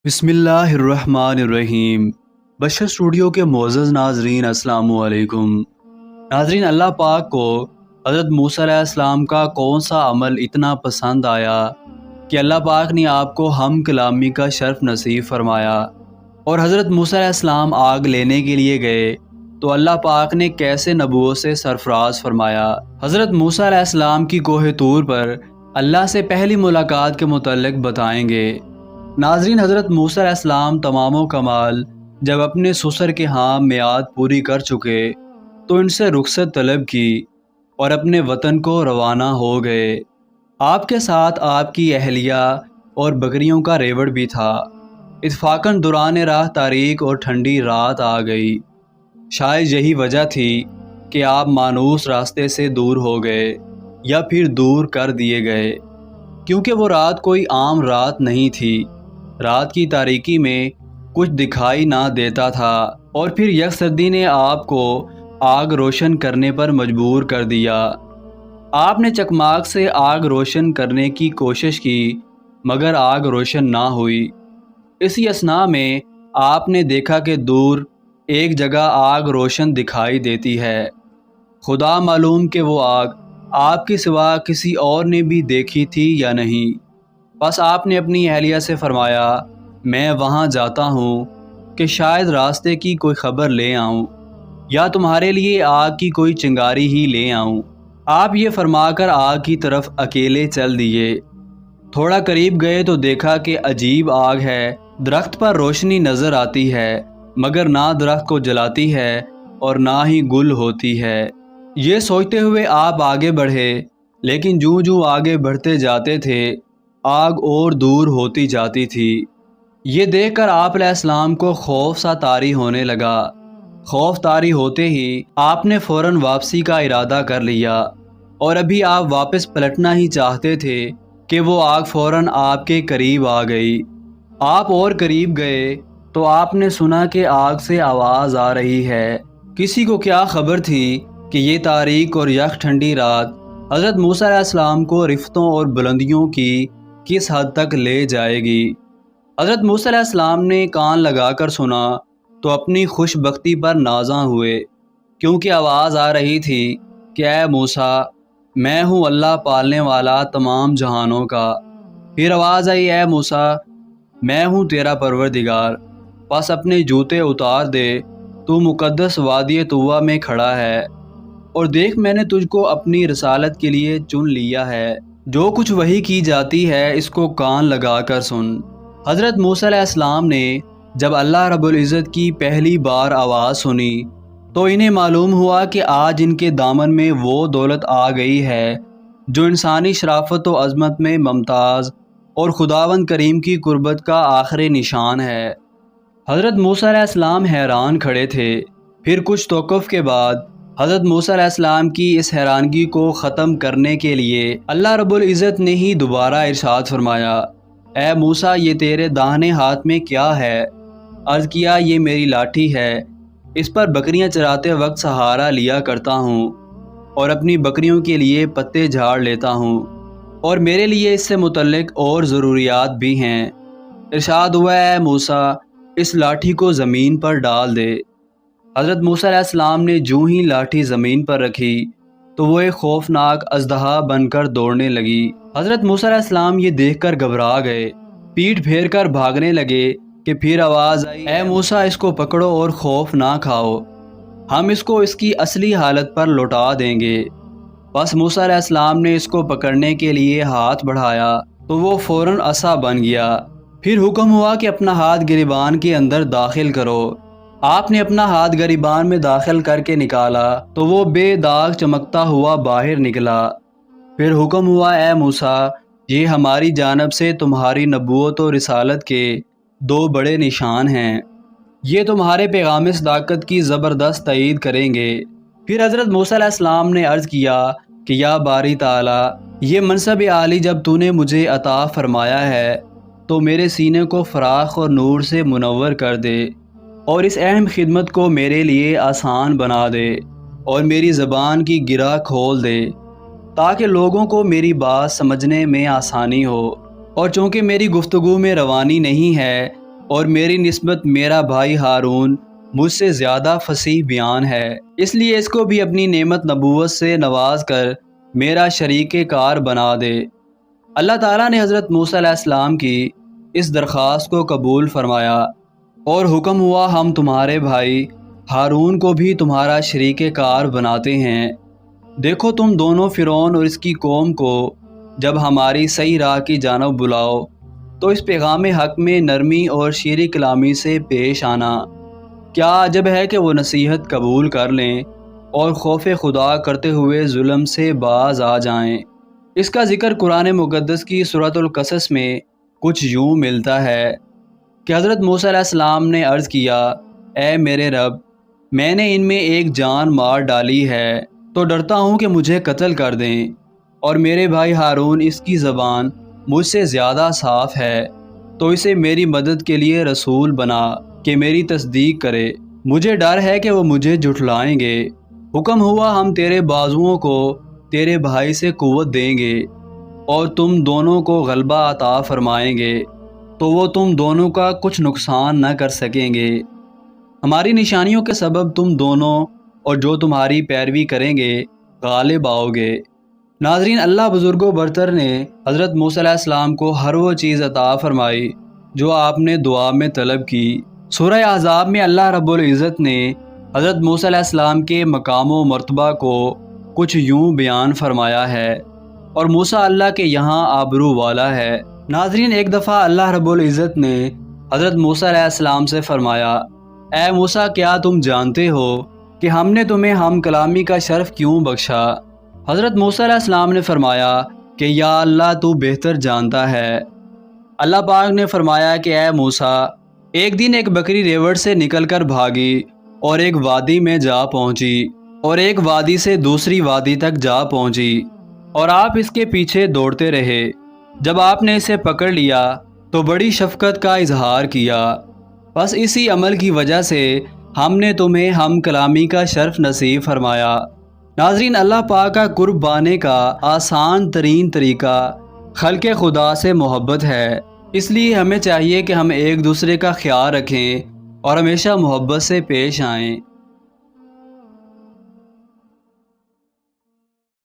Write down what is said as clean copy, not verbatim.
بسم اللہ الرحمن الرحیم۔ بشر اسٹوڈیو کے معزز ناظرین السلام علیکم۔ ناظرین، اللہ پاک کو حضرت موسیٰ علیہ السلام کا کون سا عمل اتنا پسند آیا کہ اللہ پاک نے آپ کو ہم کلامی کا شرف نصیب فرمایا؟ اور حضرت موسیٰ علیہ السلام آگ لینے کے لیے گئے تو اللہ پاک نے کیسے نبوت سے سرفراز فرمایا؟ حضرت موسیٰ علیہ السلام کی کوہ طور پر اللہ سے پہلی ملاقات کے متعلق بتائیں گے۔ ناظرین، حضرت موسیٰ علیہ السلام تمام و کمال جب اپنے سسر کے ہاں میعاد پوری کر چکے تو ان سے رخصت طلب کی اور اپنے وطن کو روانہ ہو گئے۔ آپ کے ساتھ آپ کی اہلیہ اور بکریوں کا ریوڑ بھی تھا۔ اتفاقاً دوران راہ تاریک اور ٹھنڈی رات آ گئی۔ شاید یہی وجہ تھی کہ آپ مانوس راستے سے دور ہو گئے یا پھر دور کر دیے گئے، کیونکہ وہ رات کوئی عام رات نہیں تھی۔ رات کی تاریکی میں کچھ دکھائی نہ دیتا تھا، اور پھر یک سردی نے آپ کو آگ روشن کرنے پر مجبور کر دیا۔ آپ نے چکماک سے آگ روشن کرنے کی کوشش کی، مگر آگ روشن نہ ہوئی۔ اسی اثناء میں آپ نے دیکھا کہ دور ایک جگہ آگ روشن دکھائی دیتی ہے۔ خدا معلوم کہ وہ آگ آپ کے سوا کسی اور نے بھی دیکھی تھی یا نہیں۔ بس آپ نے اپنی اہلیہ سے فرمایا، میں وہاں جاتا ہوں کہ شاید راستے کی کوئی خبر لے آؤں یا تمہارے لیے آگ کی کوئی چنگاری ہی لے آؤں۔ آپ یہ فرما کر آگ کی طرف اکیلے چل دیے۔ تھوڑا قریب گئے تو دیکھا کہ عجیب آگ ہے۔ درخت پر روشنی نظر آتی ہے، مگر نہ درخت کو جلاتی ہے اور نہ ہی گل ہوتی ہے۔ یہ سوچتے ہوئے آپ آگے بڑھے، لیکن جوں جوں آگے بڑھتے جاتے تھے آگ اور دور ہوتی جاتی تھی۔ یہ دیکھ کر آپ علیہ السلام کو خوف سا طاری ہونے لگا۔ خوف طاری ہوتے ہی آپ نے فوراً واپسی کا ارادہ کر لیا، اور ابھی آپ واپس پلٹنا ہی چاہتے تھے کہ وہ آگ فوراً آپ کے قریب آ گئی۔ آپ اور قریب گئے تو آپ نے سنا کہ آگ سے آواز آ رہی ہے۔ کسی کو کیا خبر تھی کہ یہ تاریک اور یخ ٹھنڈی رات حضرت موسیٰ علیہ السلام کو رفتوں اور بلندیوں کی کس حد تک لے جائے گی۔ حضرت موسیٰ علیہ السلام نے کان لگا کر سنا تو اپنی خوش بختی پر نازاں ہوئے، کیونکہ آواز آ رہی تھی کہ اے موسیٰ، میں ہوں اللہ پالنے والا تمام جہانوں کا۔ پھر آواز آئی، اے موسیٰ، میں ہوں تیرا پروردگار، بس اپنے جوتے اتار دے، تو مقدس وادی طویٰ میں کھڑا ہے، اور دیکھ میں نے تجھ کو اپنی رسالت کے لیے چن لیا ہے۔ جو کچھ وحی کی جاتی ہے اس کو کان لگا کر سن۔ حضرت موسیٰ علیہ السلام نے جب اللہ رب العزت کی پہلی بار آواز سنی تو انہیں معلوم ہوا کہ آج ان کے دامن میں وہ دولت آ گئی ہے جو انسانی شرافت و عظمت میں ممتاز اور خداوند کریم کی قربت کا آخری نشان ہے۔ حضرت موسیٰ علیہ السلام حیران کھڑے تھے۔ پھر کچھ توقف کے بعد حضرت موسیٰ علیہ السلام کی اس حیرانگی کو ختم کرنے کے لیے اللہ رب العزت نے ہی دوبارہ ارشاد فرمایا، اے موسیٰ، یہ تیرے داہنے ہاتھ میں کیا ہے؟ عرض کیا، یہ میری لاٹھی ہے، اس پر بکریاں چراتے وقت سہارا لیا کرتا ہوں اور اپنی بکریوں کے لیے پتے جھاڑ لیتا ہوں، اور میرے لیے اس سے متعلق اور ضروریات بھی ہیں۔ ارشاد ہوا، اے موسیٰ، اس لاٹھی کو زمین پر ڈال دے۔ حضرت موسیٰ علیہ السلام نے جوں ہی لاٹھی زمین پر رکھی تو وہ ایک خوفناک اژدہا بن کر دوڑنے لگی۔ حضرت موسیٰ علیہ السلام یہ دیکھ کر گھبرا گئے، پیٹھ پھیر کر بھاگنے لگے کہ پھر آواز آئی، اے موسیٰ، اس کو پکڑو اور خوف نہ کھاؤ، ہم اس کو اس کی اصلی حالت پر لوٹا دیں گے۔ بس موسیٰ علیہ السلام نے اس کو پکڑنے کے لیے ہاتھ بڑھایا تو وہ فوراً عصا بن گیا۔ پھر حکم ہوا کہ اپنا ہاتھ گریبان کے اندر داخل کرو۔ آپ نے اپنا ہاتھ گریبان میں داخل کر کے نکالا تو وہ بے داغ چمکتا ہوا باہر نکلا۔ پھر حکم ہوا، اے موسیٰ، یہ ہماری جانب سے تمہاری نبوت و رسالت کے دو بڑے نشان ہیں، یہ تمہارے پیغام صداقت کی زبردست تائید کریں گے۔ پھر حضرت موسیٰ علیہ السلام نے عرض کیا کہ یا باری تعالیٰ، یہ منصب عالی جب تو نے مجھے عطا فرمایا ہے تو میرے سینے کو فراخ اور نور سے منور کر دے، اور اس اہم خدمت کو میرے لیے آسان بنا دے، اور میری زبان کی گرہ کھول دے تاکہ لوگوں کو میری بات سمجھنے میں آسانی ہو، اور چونکہ میری گفتگو میں روانی نہیں ہے اور میری نسبت میرا بھائی ہارون مجھ سے زیادہ فصیح بیان ہے، اس لیے اس کو بھی اپنی نعمت نبوت سے نواز کر میرا شریک کار بنا دے۔ اللہ تعالیٰ نے حضرت موسیٰ علیہ السلام کی اس درخواست کو قبول فرمایا اور حکم ہوا ہم تمہارے بھائی ہارون کو بھی تمہارا شریک کار بناتے ہیں۔ دیکھو تم دونوں فرعون اور اس کی قوم کو جب ہماری صحیح راہ کی جانب بلاؤ تو اس پیغام حق میں نرمی اور شیریں کلامی سے پیش آنا۔ کیا عجب ہے کہ وہ نصیحت قبول کر لیں اور خوف خدا کرتے ہوئے ظلم سے باز آ جائیں۔ اس کا ذکر قرآن مقدس کی سورۃ القصص میں کچھ یوں ملتا ہے کہ حضرت موسیٰ علیہ السلام نے عرض کیا، اے میرے رب، میں نے ان میں ایک جان مار ڈالی ہے تو ڈرتا ہوں کہ مجھے قتل کر دیں، اور میرے بھائی ہارون اس کی زبان مجھ سے زیادہ صاف ہے، تو اسے میری مدد کے لیے رسول بنا کہ میری تصدیق کرے۔ مجھے ڈر ہے کہ وہ مجھے جھٹلائیں گے۔ حکم ہوا ہم تیرے بازوؤں کو تیرے بھائی سے قوت دیں گے اور تم دونوں کو غلبہ عطا فرمائیں گے، تو وہ تم دونوں کا کچھ نقصان نہ کر سکیں گے۔ ہماری نشانیوں کے سبب تم دونوں اور جو تمہاری پیروی کریں گے غالب آؤ گے۔ ناظرین، اللہ بزرگ و برتر نے حضرت موسیٰ علیہ السلام کو ہر وہ چیز عطا فرمائی جو آپ نے دعا میں طلب کی۔ سورہ احزاب میں اللہ رب العزت نے حضرت موسیٰ علیہ السلام کے مقام و مرتبہ کو کچھ یوں بیان فرمایا ہے، اور موسیٰ اللہ کے یہاں آبرو والا ہے۔ ناظرین، ایک دفعہ اللہ رب العزت نے حضرت موسیٰ علیہ السلام سے فرمایا، اے موسیٰ، کیا تم جانتے ہو کہ ہم نے تمہیں ہم کلامی کا شرف کیوں بخشا؟ حضرت موسیٰ علیہ السلام نے فرمایا کہ یا اللہ، تو بہتر جانتا ہے۔ اللہ پاک نے فرمایا کہ اے موسیٰ، ایک دن ایک بکری ریوڑ سے نکل کر بھاگی اور ایک وادی میں جا پہنچی، اور ایک وادی سے دوسری وادی تک جا پہنچی، اور آپ اس کے پیچھے دوڑتے رہے۔ جب آپ نے اسے پکڑ لیا تو بڑی شفقت کا اظہار کیا، بس اسی عمل کی وجہ سے ہم نے تمہیں ہم کلامی کا شرف نصیب فرمایا۔ ناظرین، اللہ پاک کا قرب پانے کا آسان ترین طریقہ خلق خدا سے محبت ہے، اس لیے ہمیں چاہیے کہ ہم ایک دوسرے کا خیال رکھیں اور ہمیشہ محبت سے پیش آئیں۔